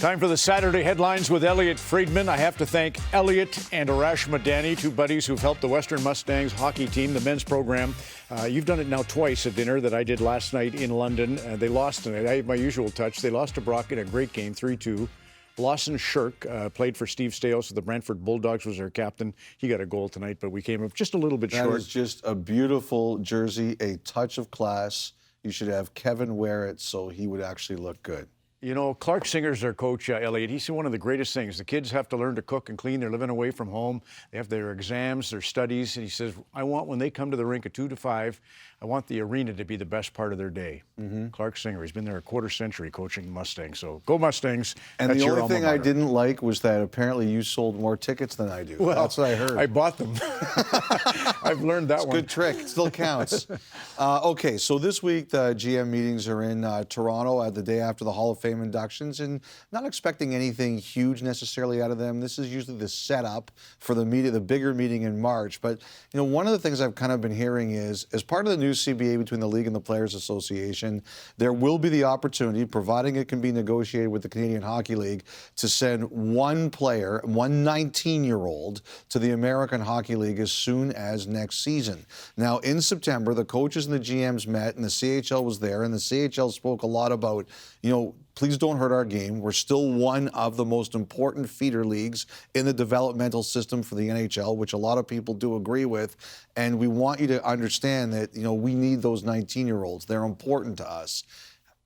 Time for the Saturday headlines with Elliotte Friedman. I have to thank Elliotte and Arash Madani, two buddies who've helped the Western Mustangs hockey team, the men's program. You've done it now twice at dinner that I did last night in London. They lost tonight. I have my usual touch. They lost to Brock in a great game, 3-2. Lawson Shirk played for Steve Staios of the Brentford Bulldogs, was their captain. He got a goal tonight, but we came up just a little bit short. That is just a beautiful jersey, a touch of class. You should have Kevin wear it so he would actually look good. You know, Clark Singer's their coach, Elliotte. He said one of the greatest things. The kids have to learn to cook and clean. They're living away from home. They have their exams, their studies. And he says, I want, when they come to the rink at 2 to 5, I want the arena to be the best part of their day. Clark Singer, he's been there a quarter century coaching the Mustangs. So go Mustangs. And that's the your only thing alma I mater. didn't like was that apparently you sold more tickets than I do. Well, that's what I heard. I bought them. I've learned that It's a one. good trick. It still counts. Okay, so this week the GM meetings are in Toronto the day after the Hall of Fame inductions, and not expecting anything huge necessarily out of them. This is usually the setup for the bigger meeting in March. But you know, one of the things I've kind of been hearing is, as part of the new CBA between the league and the Players Association, there will be the opportunity, providing it can be negotiated with the Canadian Hockey League, to send one player, one 19-year-old, to the American Hockey League as soon as next season. Now, in September, the coaches and the GMs met, and the CHL was there, and the CHL spoke a lot about, you know, please don't hurt our game. We're still one of the most important feeder leagues in the developmental system for the NHL, which a lot of people do agree with. And we want you to understand that, you know, we need those 19-year-olds. They're important to us.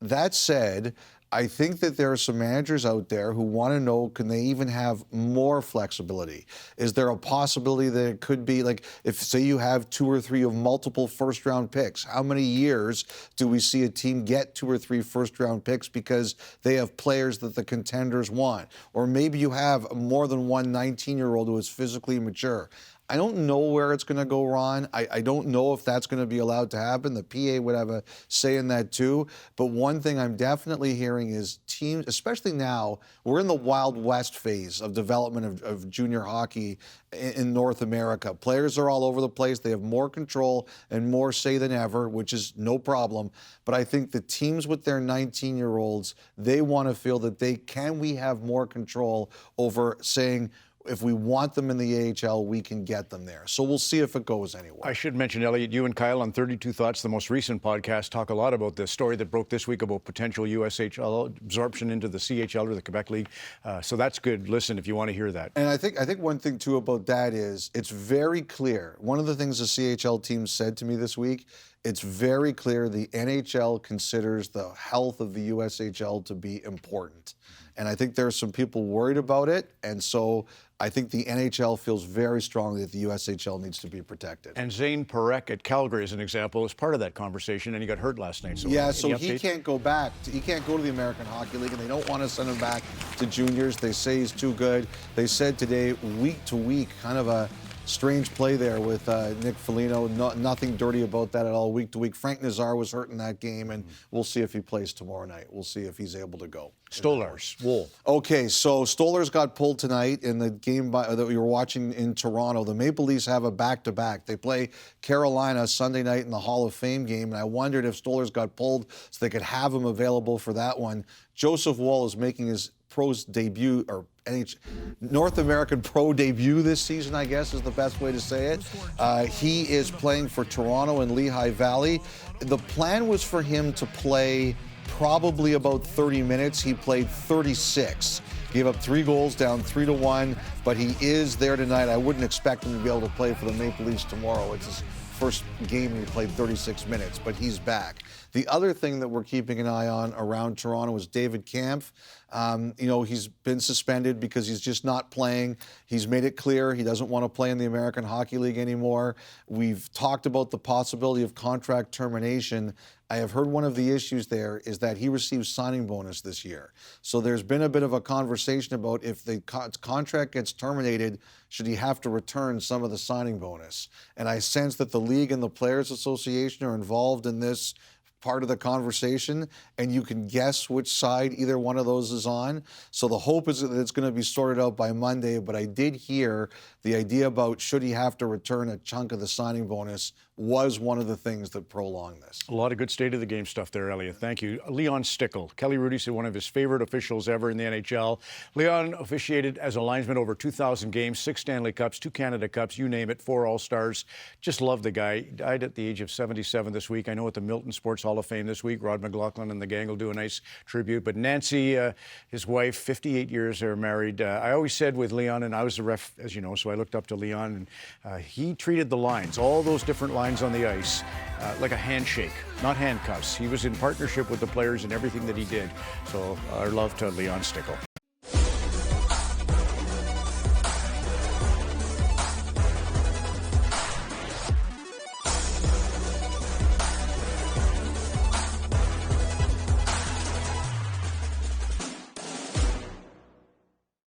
That said, I think that there are some managers out there who want to know, can they even have more flexibility? Is there a possibility that it could be, like, if, say, you have 2 or 3 of multiple first-round picks, how many years do we see a team get 2 or 3 first-round picks because they have players that the contenders want? Or maybe you have more than one 19-year-old who is physically mature. I don't know where it's going to go, Ron. I don't know if that's going to be allowed to happen. The PA would have a say in that too. But one thing I'm definitely hearing is teams, especially now, we're in the Wild West phase of development of junior hockey in North America. Players are all over the place. They have more control and more say than ever, which is no problem. But I think the teams with their 19-year-olds, they want to feel that we have more control over saying, if we want them in the AHL, we can get them there. So we'll see if it goes anywhere. I should mention, Elliotte, you and Kyle on 32 Thoughts, the most recent podcast, talk a lot about this story that broke this week about potential USHL absorption into the CHL or the Quebec League. So that's good. Listen, if you want to hear that. And I think one thing, too, about that is it's very clear. One of the things the CHL team said to me this week, it's very clear the NHL considers the health of the USHL to be important. And I think there are some people worried about it. And so I think the NHL feels very strongly that the USHL needs to be protected. And Zane Parekh at Calgary, as an example, is part of that conversation, and he got hurt last night. So yeah, so he can't go back. He can't go to the American Hockey League, and they don't want to send him back to juniors. They say he's too good. They said today, week to week, kind of a strange play there with Nick Foligno. Nothing dirty about that at all, week to week. Frank Nazar was hurt in that game, and we'll see if he plays tomorrow night. We'll see if he's able to go. Stolarz, Woll. Okay, so Stolarz got pulled tonight in the game that we were watching in Toronto. The Maple Leafs have a back-to-back. They play Carolina Sunday night in the Hall of Fame game, and I wondered if Stolarz got pulled so they could have him available for that one. Joseph Woll is making his pro's debut, or North American pro debut this season, I guess is the best way to say it. He is playing for Toronto and Lehigh Valley. The plan was for him to play probably about 30 minutes. He played 36. Gave up 3 goals, down 3-1, but he is there tonight. I wouldn't expect him to be able to play for the Maple Leafs tomorrow. It's his first game and he played 36 minutes, but he's back. The other thing that we're keeping an eye on around Toronto is David Kampf. You know, he's been suspended because he's just not playing. He's made it clear he doesn't want to play in the American Hockey League anymore. We've talked about the possibility of contract termination. I have heard one of the issues there is that he received signing bonus this year. So there's been a bit of a conversation about if the contract gets terminated, should he have to return some of the signing bonus? And I sense that the league and the Players Association are involved in this part of the conversation, and you can guess which side either one of those is on. So the hope is that it's going to be sorted out by Monday, but I did hear the idea about should he have to return a chunk of the signing bonus was one of the things that prolonged this. A lot of good state of the game stuff there, Elliotte. Thank you. Leon Stickle. Kelly Rudy said one of his favorite officials ever in the NHL. Leon officiated as a linesman over 2,000 games, 6 Stanley Cups, 2 Canada Cups, you name it, 4 All-Stars. Just love the guy. He died at the age of 77 this week. I know at the Milton Sports Hall of Fame this week, Rod McLaughlin and the gang will do a nice tribute. But Nancy, his wife, 58 years they're married. I always said with Leon, and I was the ref, as you know, so I looked up to Leon, and he treated the lines, all those different lines on the ice, like a handshake, not handcuffs. He was in partnership with the players in everything that he did. So our love to Leon Stickle.